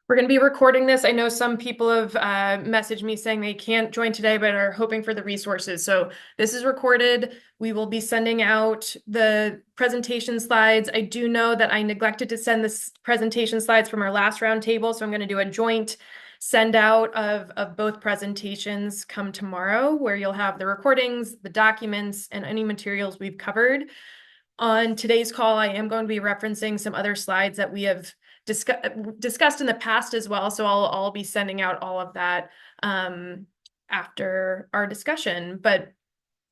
We're going to be recording this. I know some people have messaged me saying they can't join today, but are hoping for the resources. So this is recorded. We will be sending out the presentation slides. I do know that I neglected to send this presentation slides from our last roundtable, so I'm going to do a joint send out of both presentations come tomorrow, where you'll have the recordings, the documents, and any materials we've covered. On today's call, I am going to be referencing some other slides that we have discussed in the past as well. So I'll be sending out all of that after our discussion. But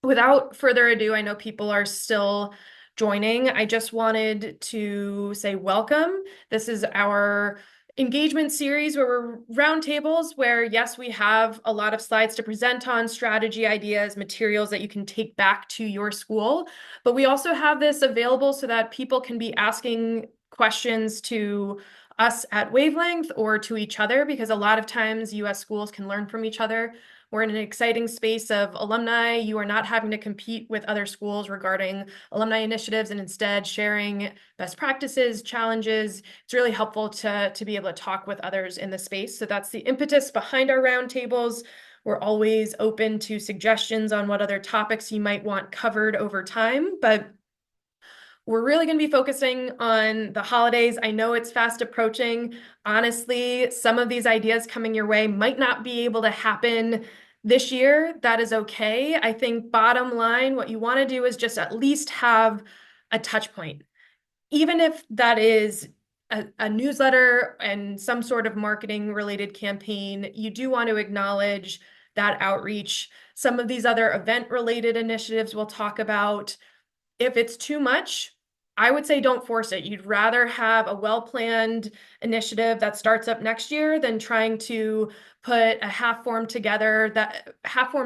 without further ado, I know people are still joining. I just wanted to say welcome. This is our engagement series where we're roundtables where, yes, we have a lot of slides to present on, strategy, ideas, materials that you can take back to your school. But we also have this available so that people can be asking questions to us at Wavelength or to each other, because a lot of times US schools can learn from each other. We're in an exciting space of alumni. You are not having to compete with other schools regarding alumni initiatives and instead sharing best practices, challenges. It's really helpful to be able to talk with others in the space. So that's the impetus behind our roundtables. We're always open to suggestions on what other topics you might want covered over time, but we're really going to be focusing on the holidays. I know it's fast approaching. Honestly, some of these ideas coming your way might not be able to happen this year. That is okay. I think bottom line, what you want to do is just at least have a touch point. Even if that is a newsletter and some sort of marketing related campaign, you do want to acknowledge that outreach. Some of these other event related initiatives we'll talk about. If it's too much, I would say don't force it. You'd rather have a well-planned initiative that starts up next year than trying to put a half-formed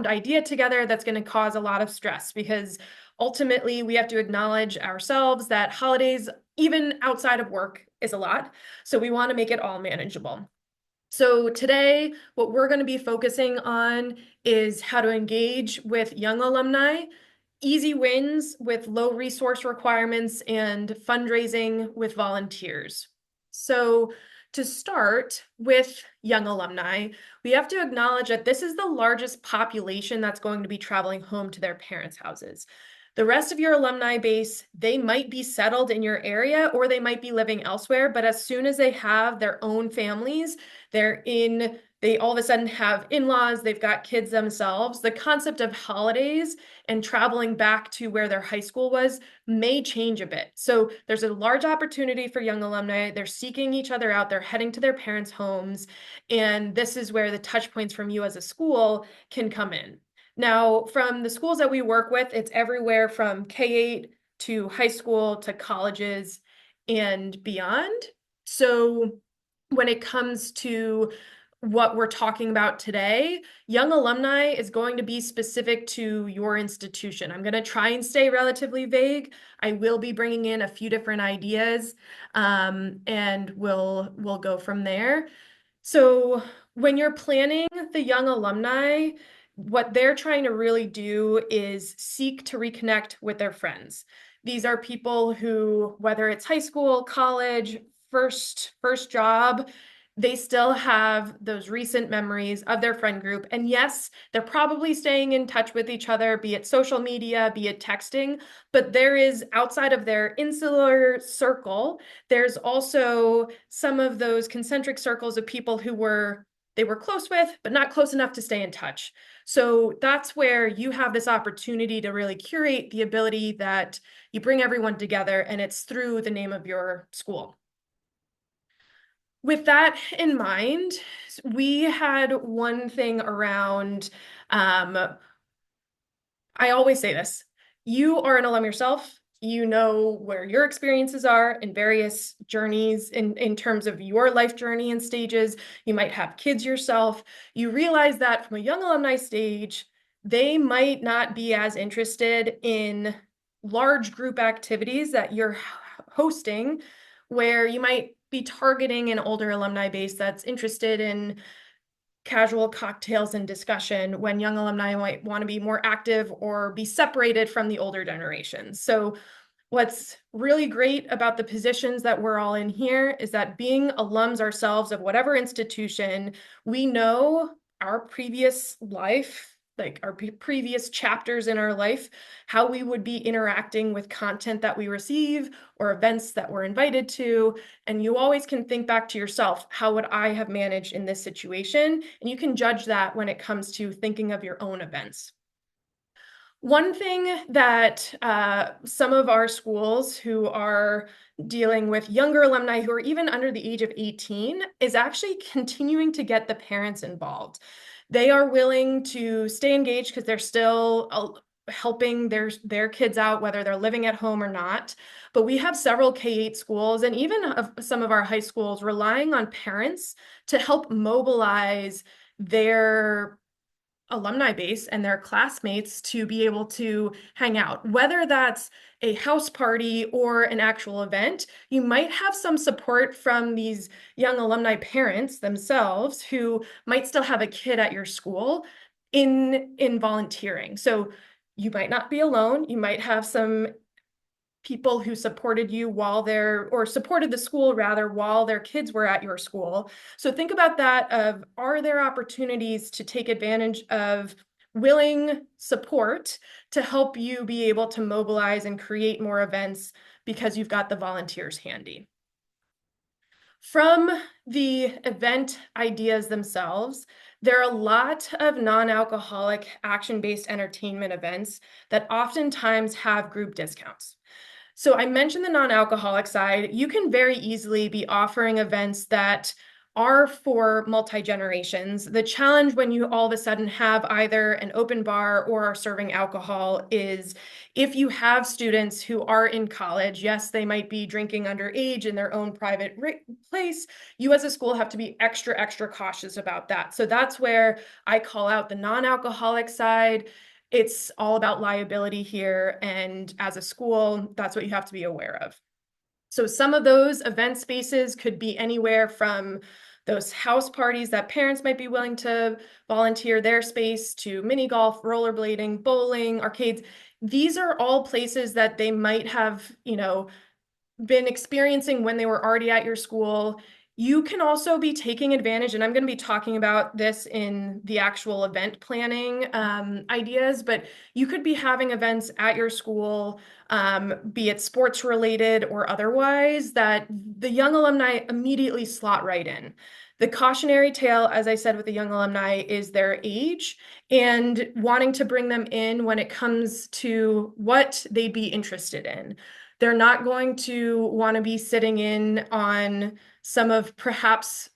idea together that's going to cause a lot of stress, because ultimately we have to acknowledge ourselves that holidays, even outside of work, is a lot. So we want to make it all manageable. So today, what we're going to be focusing on is how to engage with young alumni, easy wins with low resource requirements, and fundraising with volunteers. So to start with young alumni, we have to acknowledge that this is the largest population that's going to be traveling home to their parents' houses. The rest of your alumni base, they might be settled in your area or they might be living elsewhere, but as soon as they have their own families, they all of a sudden have in-laws, they've got kids themselves. The concept of holidays and traveling back to where their high school was may change a bit. So there's a large opportunity for young alumni. They're seeking each other out. They're heading to their parents' homes. And this is where the touch points from you as a school can come in. Now, from the schools that we work with, it's everywhere from K-8 to high school to colleges and beyond. So when it comes to what we're talking about today, young alumni is going to be specific to your institution. I'm going to try and stay relatively vague. I will be bringing in a few different ideas, and we'll go from there. So when you're planning the young alumni, what they're trying to really do is seek to reconnect with their friends. These are people who, whether it's high school, college, first job, they still have those recent memories of their friend group. And yes, they're probably staying in touch with each other, be it social media, be it texting, but there is, outside of their insular circle, there's also some of those concentric circles of people they were close with, but not close enough to stay in touch. So that's where you have this opportunity to really curate the ability that you bring everyone together, and it's through the name of your school. With that in mind, we had one thing around, I always say this, you are an alum yourself. You know where your experiences are in various journeys in terms of your life journey and stages. You might have kids yourself. You realize that from a young alumni stage, they might not be as interested in large group activities that you're hosting, where you might be targeting an older alumni base that's interested in casual cocktails and discussion, when young alumni might want to be more active or be separated from the older generation. So What's really great about the positions that we're all in here is that being alums ourselves of whatever institution, we know our previous life, like our previous chapters in our life, how we would be interacting with content that we receive or events that we're invited to. And you always can think back to yourself, how would I have managed in this situation? And you can judge that when it comes to thinking of your own events. One thing that some of our schools who are dealing with younger alumni who are even under the age of 18 is actually continuing to get the parents involved. They are willing to stay engaged because they're still helping their kids out, whether they're living at home or not. But we have several K-8 schools and even some of our high schools relying on parents to help mobilize their alumni base and their classmates to be able to hang out, whether that's a house party or an actual event. You might have some support from these young alumni parents themselves who might still have a kid at your school in volunteering. So you might not be alone. You might have some people who supported you or supported the school rather while their kids were at your school. So think about that of, are there opportunities to take advantage of willing support to help you be able to mobilize and create more events because you've got the volunteers handy. From the event ideas themselves, there are a lot of non-alcoholic action-based entertainment events that oftentimes have group discounts. So I mentioned the non-alcoholic side. You can very easily be offering events that are for multi-generations. The challenge when you all of a sudden have either an open bar or are serving alcohol is if you have students who are in college, yes, they might be drinking underage in their own private place. You as a school have to be extra, extra cautious about that. So that's where I call out the non-alcoholic side. It's all about liability here. And as a school, that's what you have to be aware of. So some of those event spaces could be anywhere from those house parties that parents might be willing to volunteer their space to mini golf, rollerblading, bowling, arcades. These are all places that they might have, been experiencing when they were already at your school. You can also be taking advantage, and I'm going to be talking about this in the actual event planning ideas, but you could be having events at your school, be it sports related or otherwise, that the young alumni immediately slot right in. The cautionary tale, as I said with the young alumni, is their age and wanting to bring them in when it comes to what they'd be interested in. They're not going to want to be sitting in on some of perhaps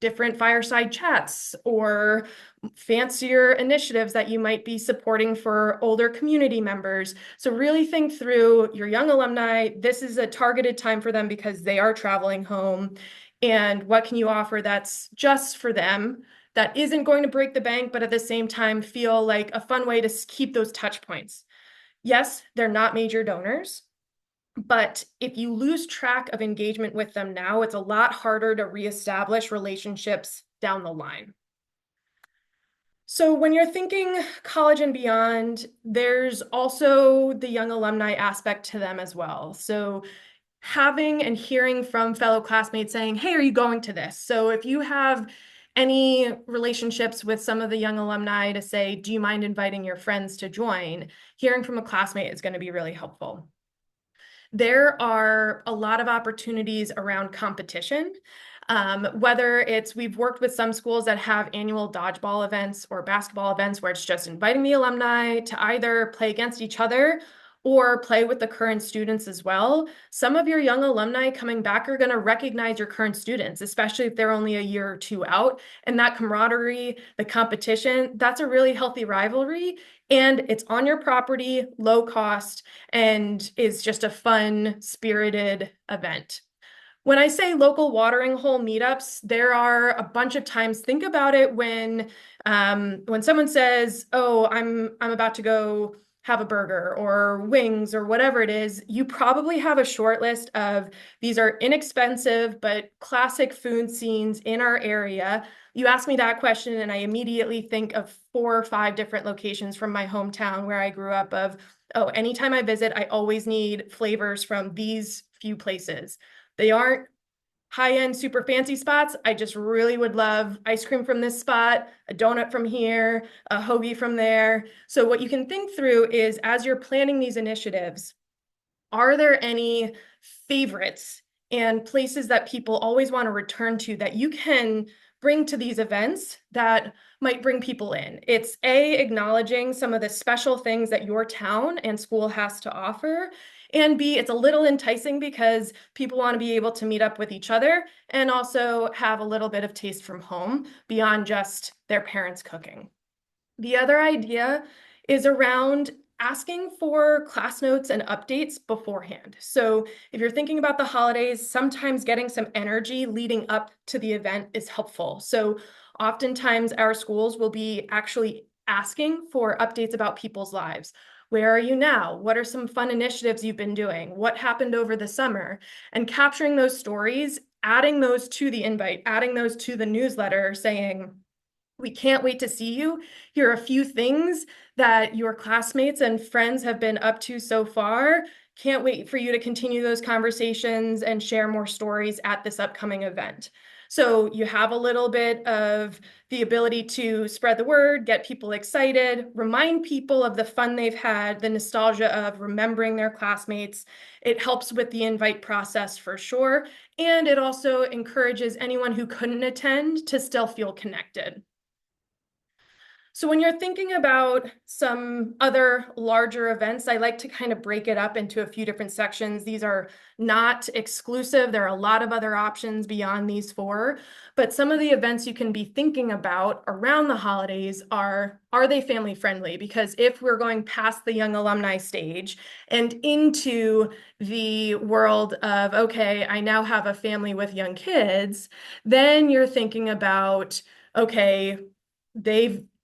different fireside chats or fancier initiatives that you might be supporting for older community members. So really think through your young alumni. This is a targeted time for them because they are traveling home. And what can you offer that's just for them, that isn't going to break the bank, but at the same time feel like a fun way to keep those touch points? Yes, they're not major donors. But if you lose track of engagement with them now, it's a lot harder to reestablish relationships down the line. So when you're thinking college and beyond, there's also the young alumni aspect to them as well. So having and hearing from fellow classmates saying, hey, are you going to this? So if you have any relationships with some of the young alumni to say, do you mind inviting your friends to join? Hearing from a classmate is going to be really helpful. There are a lot of opportunities around competition. Whether we've worked with some schools that have annual dodgeball events or basketball events where it's just inviting the alumni to either play against each other or play with the current students as well. Some of your young alumni coming back are going to recognize your current students, especially if they're only a year or two out. And that camaraderie, the competition, that's a really healthy rivalry. And it's on your property, low cost, and is just a fun, spirited event. When I say local watering hole meetups, there are a bunch of times. Think about it when someone says, "Oh, I'm about to go have a burger or wings or whatever it is." You probably have a short list of these are inexpensive but classic food scenes in our area. You ask me that question, and I immediately think of 4 or 5 different locations from my hometown where I grew up of oh, anytime I visit, I always need flavors from these few places. They aren't high-end, super fancy spots. I just really would love ice cream from this spot, a donut from here, a hoagie from there. So what you can think through is, as you're planning these initiatives, are there any favorites and places that people always want to return to that you can bring to these events that might bring people in? It's acknowledging some of the special things that your town and school has to offer, and B, it's a little enticing because people want to be able to meet up with each other and also have a little bit of taste from home beyond just their parents cooking. The other idea is around asking for class notes and updates beforehand. So if you're thinking about the holidays, sometimes getting some energy leading up to the event is helpful. So oftentimes our schools will be actually asking for updates about people's lives. Where are you now? What are some fun initiatives you've been doing? What happened over the summer? And capturing those stories, adding those to the invite, adding those to the newsletter, saying, we can't wait to see you. Here are a few things that your classmates and friends have been up to so far. Can't wait for you to continue those conversations and share more stories at this upcoming event. So you have a little bit of the ability to spread the word, get people excited, remind people of the fun they've had, the nostalgia of remembering their classmates. It helps with the invite process for sure. And it also encourages anyone who couldn't attend to still feel connected. So when you're thinking about some other larger events, I like to kind of break it up into a few different sections. These are not exclusive. There are a lot of other options beyond these four, but some of the events you can be thinking about around the holidays are they family friendly? Because if we're going past the young alumni stage and into the world of, okay, I now have a family with young kids, then you're thinking about, okay,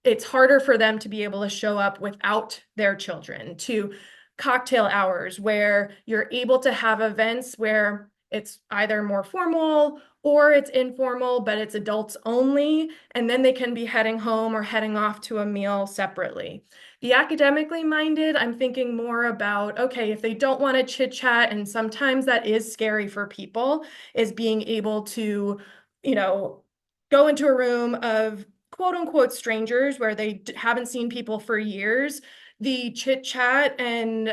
it's harder for them to be able to show up without their children, to cocktail hours where you're able to have events where it's either more formal or it's informal, but it's adults only, and then they can be heading home or heading off to a meal separately. The academically minded, I'm thinking more about, okay, if they don't want to chit chat, and sometimes that is scary for people, is being able to, go into a room of quote unquote strangers where they haven't seen people for years. The chit chat and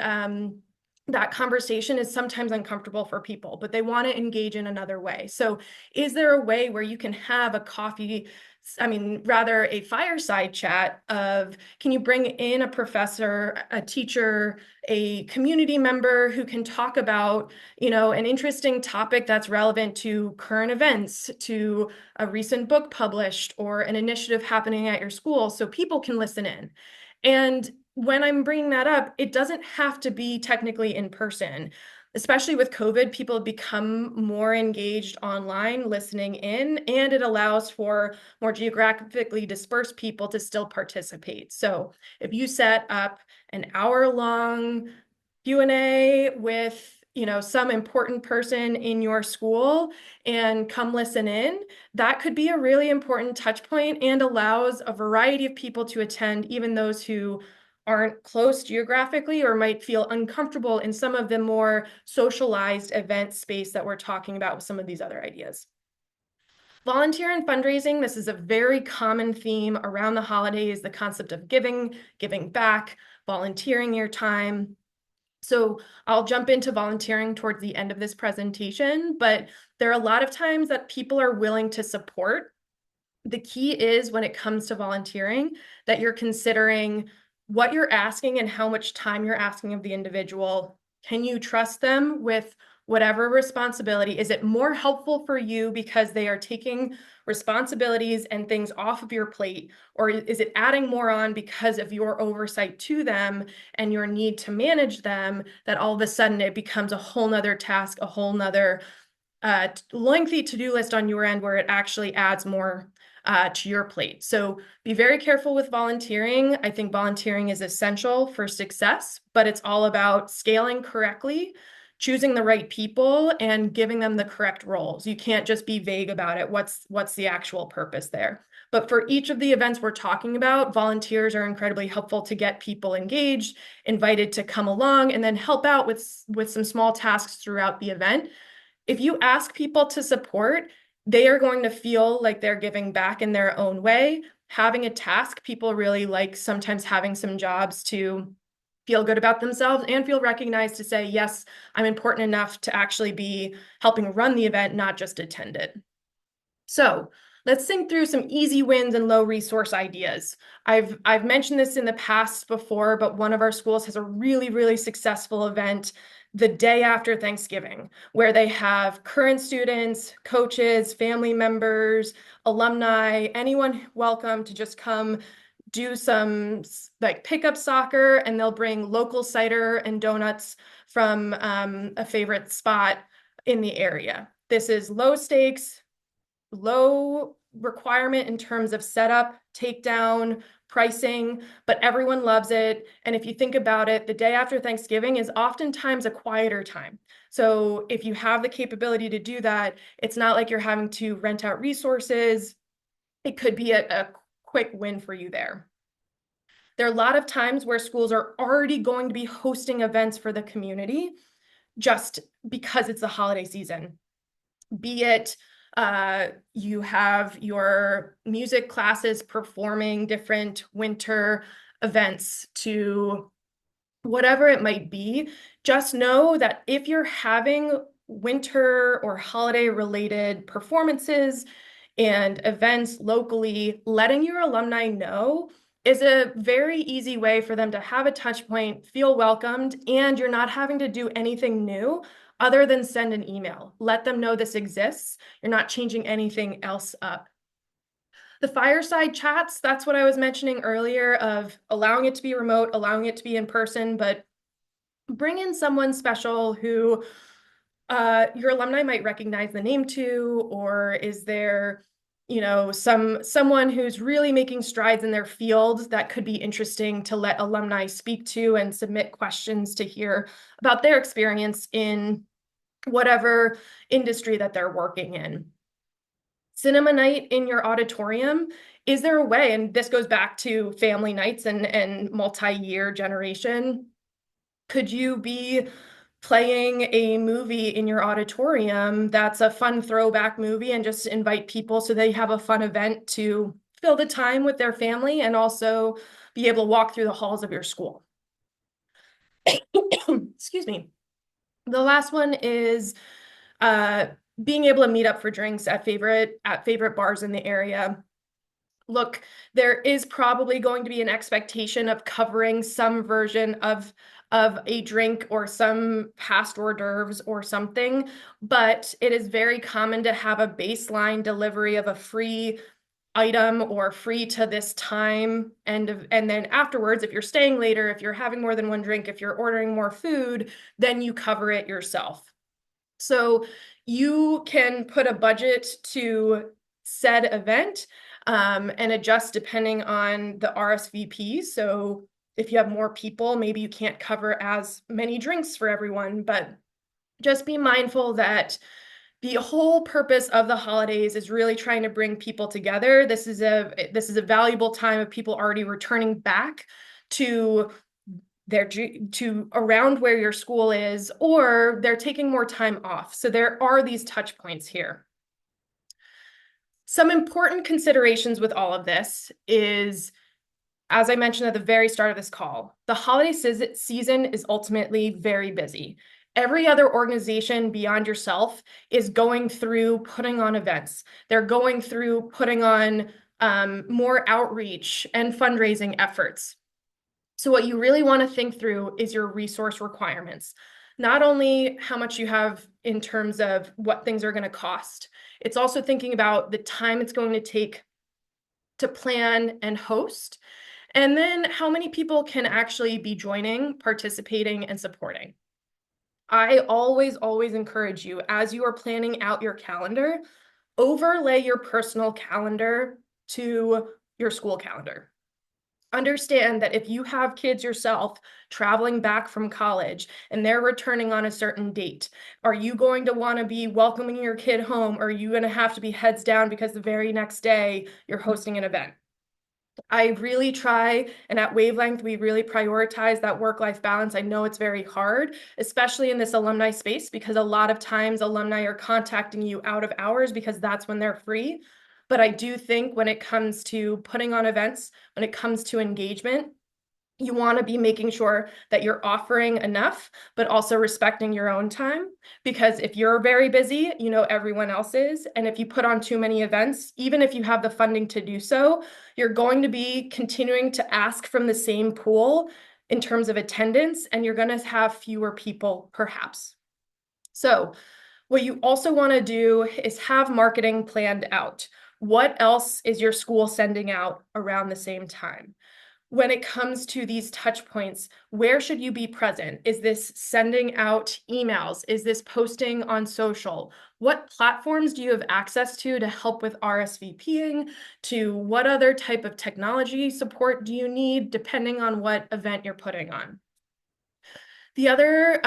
that conversation is sometimes uncomfortable for people, but they want to engage in another way. So is there a way where you can have a coffee, rather a fireside chat of, can you bring in a professor, a teacher, a community member who can talk about, an interesting topic that's relevant to current events, to a recent book published, or an initiative happening at your school, so people can listen in. And when I'm bringing that up, it doesn't have to be technically in person. Especially with COVID, people have become more engaged online, listening in, and it allows for more geographically dispersed people to still participate. So if you set up an hour-long Q&A with some important person in your school and come listen in, that could be a really important touch point and allows a variety of people to attend, even those who aren't close geographically or might feel uncomfortable in some of the more socialized event space that we're talking about with some of these other ideas. Volunteer and fundraising, this is a very common theme around the holidays, the concept of giving back, volunteering your time. So I'll jump into volunteering towards the end of this presentation, but there are a lot of times that people are willing to support. The key is, when it comes to volunteering, that you're considering what you're asking and how much time you're asking of the individual. Can you trust them with whatever responsibility? Is it more helpful for you because they are taking responsibilities and things off of your plate? Or is it adding more on because of your oversight to them and your need to manage them, that all of a sudden it becomes a whole nother task, a whole nother lengthy to-do list on your end where it actually adds more to your plate. So be very careful with volunteering. I think volunteering is essential for success, but it's all about scaling correctly, choosing the right people, and giving them the correct roles. You can't just be vague about it. What's the actual purpose there? But for each of the events we're talking about, volunteers are incredibly helpful to get people engaged, invited to come along, and then help out with some small tasks throughout the event. If you ask people to support, they are going to feel like they're giving back in their own way. Having a task, people really like sometimes having some jobs to feel good about themselves and feel recognized to say, yes, I'm important enough to actually be helping run the event, not just attend it. So let's think through some easy wins and low resource ideas. I've mentioned this in the past before, but one of our schools has a really, really successful event the day after Thanksgiving, where they have current students, coaches, family members, alumni, anyone welcome to just come do some like pickup soccer, and they'll bring local cider and donuts from a favorite spot in the area. This is low stakes, low requirement in terms of setup, takedown, pricing, but everyone loves it. And if you think about it, the day after Thanksgiving is oftentimes a quieter time. So if you have the capability to do that, it's not like you're having to rent out resources. It could be a quick win for you there. There are a lot of times where schools are already going to be hosting events for the community just because it's the holiday season. Be it you have your music classes performing different winter events to whatever it might be. Just know that if you're having winter or holiday related performances and events locally, letting your alumni know is a very easy way for them to have a touch point, feel welcomed, and you're not having to do anything new other than send an email. Let them know this exists. You're not changing anything else up. The fireside chats, that's what I was mentioning earlier of allowing it to be remote, allowing it to be in person, but bring in someone special who your alumni might recognize the name to, or is there, someone who's really making strides in their field that could be interesting to let alumni speak to and submit questions to hear about their experience in whatever industry that they're working in. Cinema night in your auditorium, is there a way, and this goes back to family nights and multi-year generation, could you be playing a movie in your auditorium that's a fun throwback movie and just invite people so they have a fun event to fill the time with their family and also be able to walk through the halls of your school? Excuse me. The last one is being able to meet up for drinks at favorite bars in the area. Look, there is probably going to be an expectation of covering some version of a drink or some past hors d'oeuvres or something, but it is very common to have a baseline delivery of a free item or free to this time, and then afterwards, if you're staying later, if you're having more than one drink, if you're ordering more food, then you cover it yourself. So you can put a budget to said event and adjust depending on the RSVP. So if you have more people, maybe you can't cover as many drinks for everyone, but just be mindful that the whole purpose of the holidays is really trying to bring people together. This is a valuable time of people already returning back to around where your school is, or they're taking more time off. So there are these touch points here. Some important considerations with all of this is, as I mentioned at the very start of this call, the holiday season is ultimately very busy. Every other organization beyond yourself is going through putting on events. They're going through putting on more outreach and fundraising efforts. So what you really want to think through is your resource requirements. Not only how much you have in terms of what things are going to cost, it's also thinking about the time it's going to take to plan and host, and then how many people can actually be joining, participating, and supporting. I always, always encourage you, as you are planning out your calendar, overlay your personal calendar to your school calendar. Understand that if you have kids yourself traveling back from college and they're returning on a certain date, are you going to want to be welcoming your kid home, or are you going to have to be heads down because the very next day you're hosting an event? I really try, and at Wavelength, we really prioritize that work-life balance. I know it's very hard, especially in this alumni space, because a lot of times alumni are contacting you out of hours because that's when they're free. But I do think when it comes to putting on events, when it comes to engagement, you want to be making sure that you're offering enough, but also respecting your own time. Because if you're very busy, you know everyone else is. And if you put on too many events, even if you have the funding to do so, you're going to be continuing to ask from the same pool in terms of attendance, and you're going to have fewer people perhaps. So what you also want to do is have marketing planned out. What else is your school sending out around the same time? When it comes to these touch points, where should you be present? Is this sending out emails? Is this posting on social? What platforms do you have access to help with RSVPing? To what other type of technology support do you need, depending on what event you're putting on? The other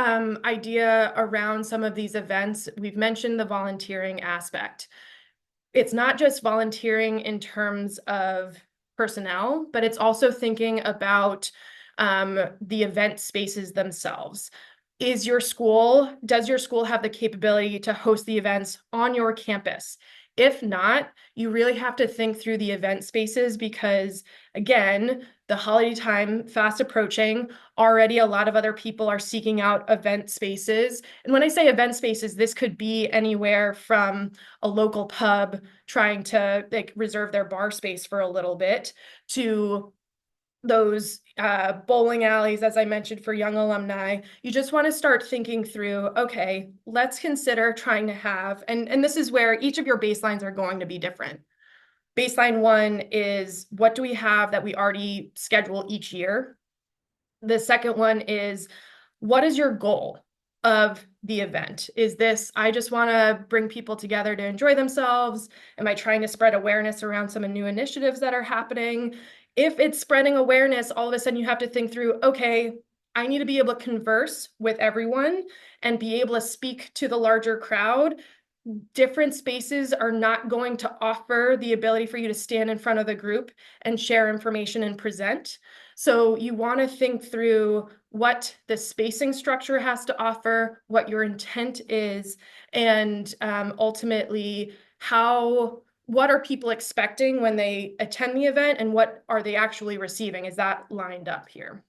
idea around some of these events, we've mentioned the volunteering aspect. It's not just volunteering in terms of personnel, but it's also thinking about the event spaces themselves. Does your school have the capability to host the events on your campus? If not, you really have to think through the event spaces, because again, the holiday time fast approaching. Already a lot of other people are seeking out event spaces. And when I say event spaces, this could be anywhere from a local pub trying to reserve their bar space for a little bit, to those bowling alleys, as I mentioned, for young alumni. You just want to start thinking through, okay, let's consider trying to have, and this is where each of your baselines are going to be different. Baseline one is, what do we have that we already schedule each year? The second one is, what is your goal of the event? Is this, I just want to bring people together to enjoy themselves? Am I trying to spread awareness around some new initiatives that are happening? If it's spreading awareness, all of a sudden you have to think through, okay, I need to be able to converse with everyone and be able to speak to the larger crowd. Different spaces are not going to offer the ability for you to stand in front of the group and share information and present. So you want to think through what the spacing structure has to offer, what your intent is, and ultimately what are people expecting when they attend the event, and what are they actually receiving? Is that lined up here?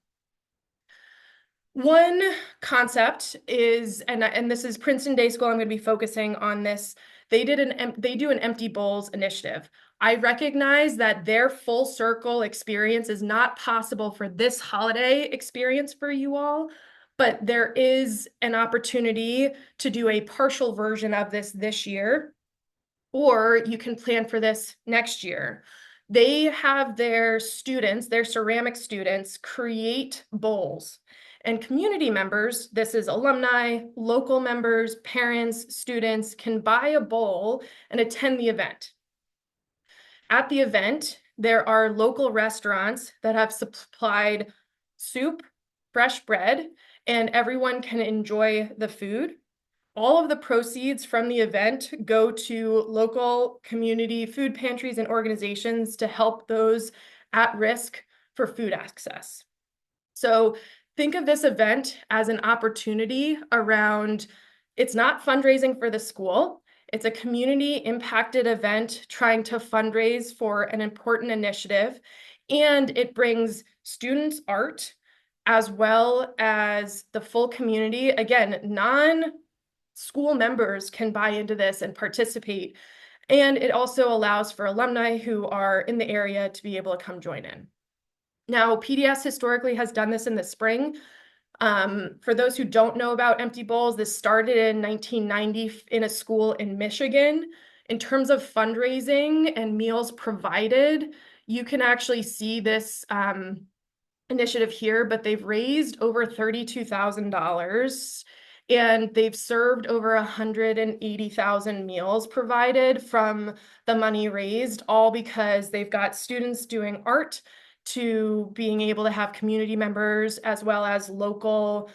One concept is, and this is Princeton Day School, I'm going to be focusing on this. They do an Empty Bowls initiative. I recognize that their full circle experience is not possible for this holiday experience for you all, but there is an opportunity to do a partial version of this year, or you can plan for this next year. They have their students, their ceramic students, create bowls. And community members, this is alumni, local members, parents, students, can buy a bowl and attend the event. At the event, there are local restaurants that have supplied soup, fresh bread, and everyone can enjoy the food. All of the proceeds from the event go to local community food pantries and organizations to help those at risk for food access. So think of this event as an opportunity around, it's not fundraising for the school. It's a community impacted event trying to fundraise for an important initiative. And it brings students' art as well as the full community. Again, non-school members can buy into this and participate. And it also allows for alumni who are in the area to be able to come join in. Now, PDS historically has done this in the spring. For those who don't know about Empty Bowls, this started in 1990 in a school in Michigan. In terms of fundraising and meals provided, you can actually see this initiative here, but they've raised over $32,000 and they've served over 180,000 meals provided from the money raised, all because they've got students doing art to being able to have community members as well as local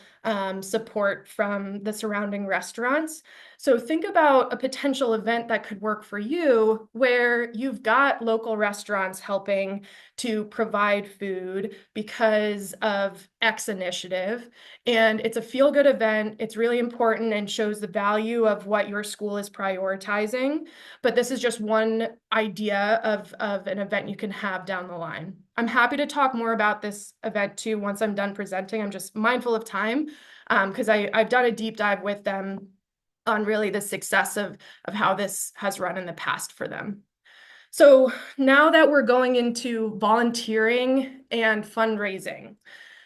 support from the surrounding restaurants. So think about a potential event that could work for you where you've got local restaurants helping to provide food because of X initiative. And it's a feel-good event. It's really important and shows the value of what your school is prioritizing. But this is just one idea of an event you can have down the line. I'm happy to talk more about this event too once I'm done presenting. I'm just mindful of time because I've done a deep dive with them on really the success of how this has run in the past for them. So now that we're going into volunteering and fundraising,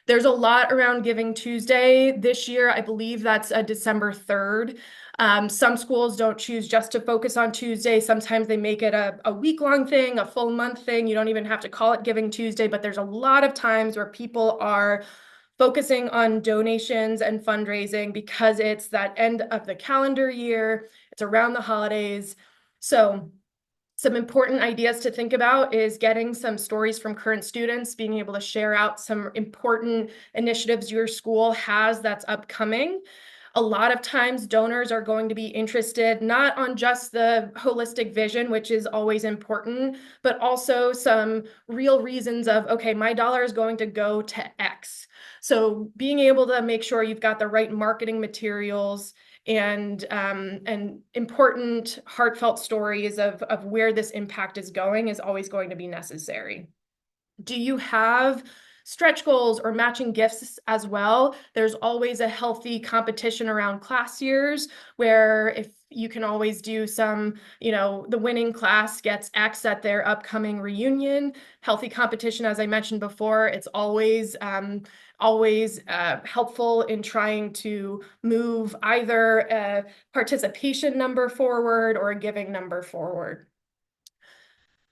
there's a lot around Giving Tuesday. This year, I believe that's December 3rd. Some schools don't choose just to focus on Tuesday. Sometimes they make it a week-long thing, a full month thing. You don't even have to call it Giving Tuesday, but there's a lot of times where people are focusing on donations and fundraising because it's that end of the calendar year. It's around the holidays. So some important ideas to think about is getting some stories from current students, being able to share out some important initiatives your school has that's upcoming. A lot of times donors are going to be interested not on just the holistic vision, which is always important, but also some real reasons of, okay, my dollar is going to go to X. So being able to make sure you've got the right marketing materials and important heartfelt stories of where this impact is going is always going to be necessary. Do you have stretch goals or matching gifts as well? There's always a healthy competition around class years where if you can always do some, the winning class gets X at their upcoming reunion. Healthy competition, as I mentioned before, it's always helpful in trying to move either a participation number forward or a giving number forward.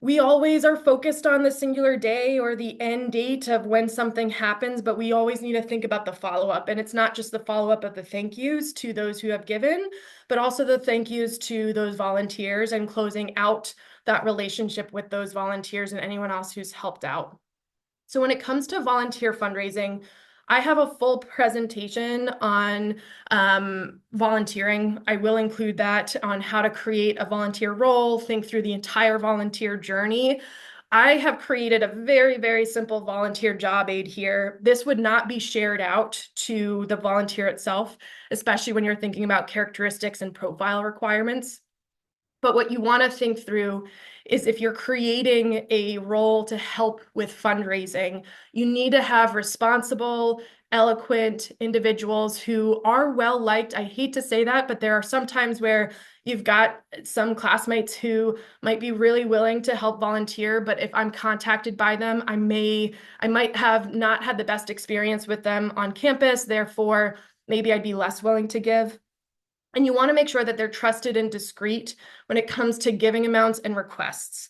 We always are focused on the singular day or the end date of when something happens, but we always need to think about the follow-up. And it's not just the follow-up of the thank yous to those who have given, but also the thank yous to those volunteers and closing out that relationship with those volunteers and anyone else who's helped out. So when it comes to volunteer fundraising, I have a full presentation on volunteering. I will include that on how to create a volunteer role, think through the entire volunteer journey. I have created a very, very simple volunteer job aid here. This would not be shared out to the volunteer itself, especially when you're thinking about characteristics and profile requirements. But what you want to think through is if you're creating a role to help with fundraising, you need to have responsible, eloquent individuals who are well liked. I hate to say that, but there are some times where you've got some classmates who might be really willing to help volunteer, but if I'm contacted by them, I might have not had the best experience with them on campus. Therefore, maybe I'd be less willing to give. And you want to make sure that they're trusted and discreet when it comes to giving amounts and requests.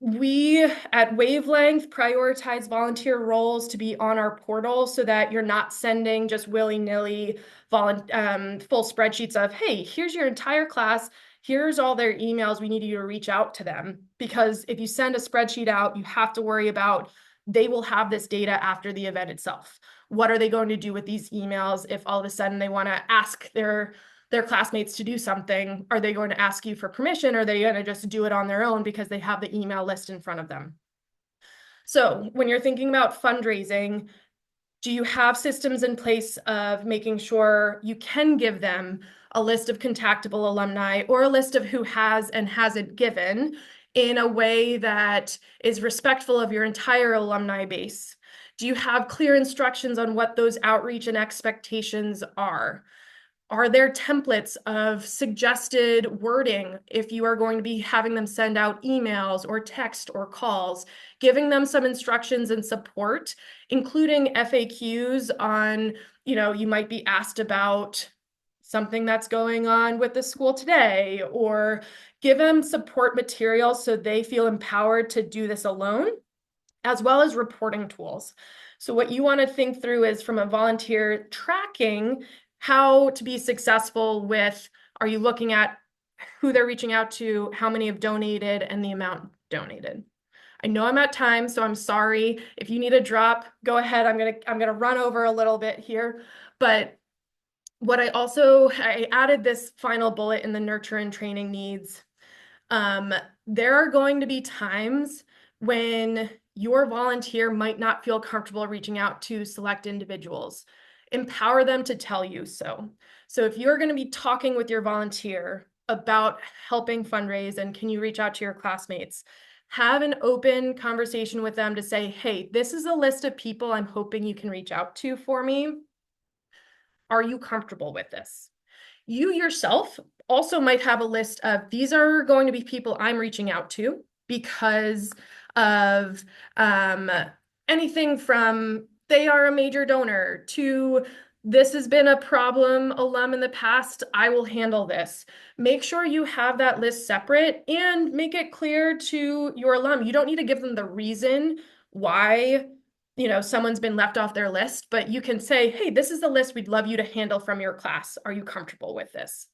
We at Wavelength prioritize volunteer roles to be on our portal so that you're not sending just willy-nilly full spreadsheets of, hey, here's your entire class, here's all their emails, we need you to reach out to them. Because if you send a spreadsheet out, you have to worry about they will have this data after the event itself. What are they going to do with these emails if all of a sudden they want to ask their classmates to do something? Are they going to ask you for permission, or are they going to just do it on their own because they have the email list in front of them? So when you're thinking about fundraising, do you have systems in place of making sure you can give them a list of contactable alumni or a list of who has and hasn't given in a way that is respectful of your entire alumni base? Do you have clear instructions on what those outreach and expectations are? Are there templates of suggested wording if you are going to be having them send out emails or text or calls, giving them some instructions and support, including FAQs on, you might be asked about something that's going on with the school today, or give them support materials so they feel empowered to do this alone, as well as reporting tools. So what you want to think through is from a volunteer tracking, how to be successful with, are you looking at who they're reaching out to, how many have donated, and the amount donated? I know I'm at time, so I'm sorry. If you need a drop, go ahead. I'm gonna run over a little bit here. But what I added this final bullet in the nurture and training needs. There are going to be times when your volunteer might not feel comfortable reaching out to select individuals. Empower them to tell you so. So if you're going to be talking with your volunteer about helping fundraise and can you reach out to your classmates, have an open conversation with them to say, hey, this is a list of people I'm hoping you can reach out to for me. Are you comfortable with this? You yourself also might have a list of these are going to be people I'm reaching out to because of anything from they are a major donor to this has been a problem alum in the past. I will handle this. Make sure you have that list separate and make it clear to your alum. You don't need to give them the reason why someone's been left off their list, but you can say, hey, this is the list we'd love you to handle from your class. Are you comfortable with this?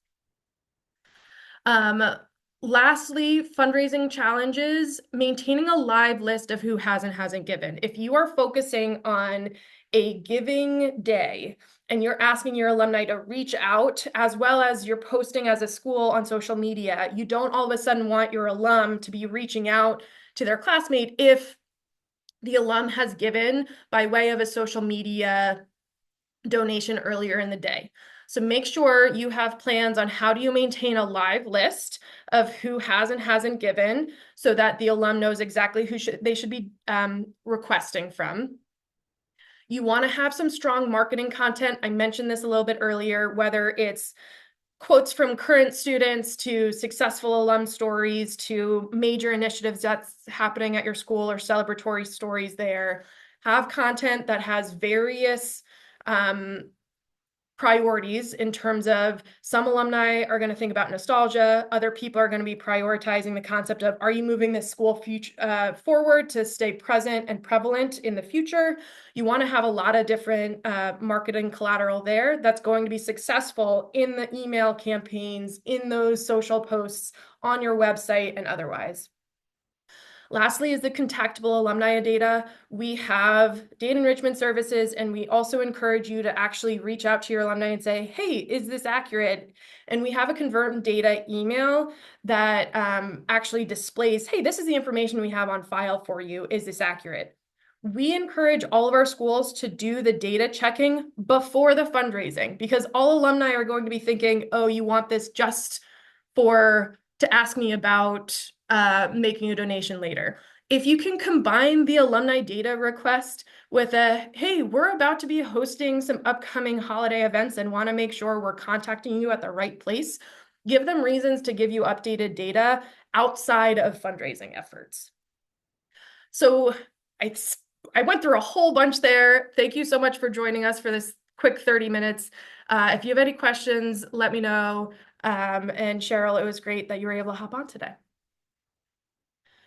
Lastly, fundraising challenges, maintaining a live list of who has and hasn't given. If you are focusing on a giving day and you're asking your alumni to reach out, as well as you're posting as a school on social media, you don't all of a sudden want your alum to be reaching out to their classmate if the alum has given by way of a social media donation earlier in the day. So make sure you have plans on how do you maintain a live list of who has and hasn't given so that the alum knows exactly who they should be requesting from. You want to have some strong marketing content. I mentioned this a little bit earlier, whether it's quotes from current students to successful alum stories to major initiatives that's happening at your school or celebratory stories there. Have content that has various priorities in terms of some alumni are going to think about nostalgia. Other people are going to be prioritizing the concept of, are you moving this school forward to stay present and prevalent in the future? You want to have a lot of different marketing collateral there that's going to be successful in the email campaigns, in those social posts, on your website, and otherwise. Lastly is the contactable alumni data. We have data enrichment services, and we also encourage you to actually reach out to your alumni and say, hey, is this accurate? And we have a confirmed data email that actually displays, hey, this is the information we have on file for you. Is this accurate? We encourage all of our schools to do the data checking before the fundraising because all alumni are going to be thinking, oh, you want this just to ask me about making a donation later. If you can combine the alumni data request with a, hey, we're about to be hosting some upcoming holiday events and want to make sure we're contacting you at the right place, give them reasons to give you updated data outside of fundraising efforts. So I went through a whole bunch there. Thank you so much for joining us for this quick 30 minutes. If you have any questions, let me know. And Cheryl, it was great that you were able to hop on today.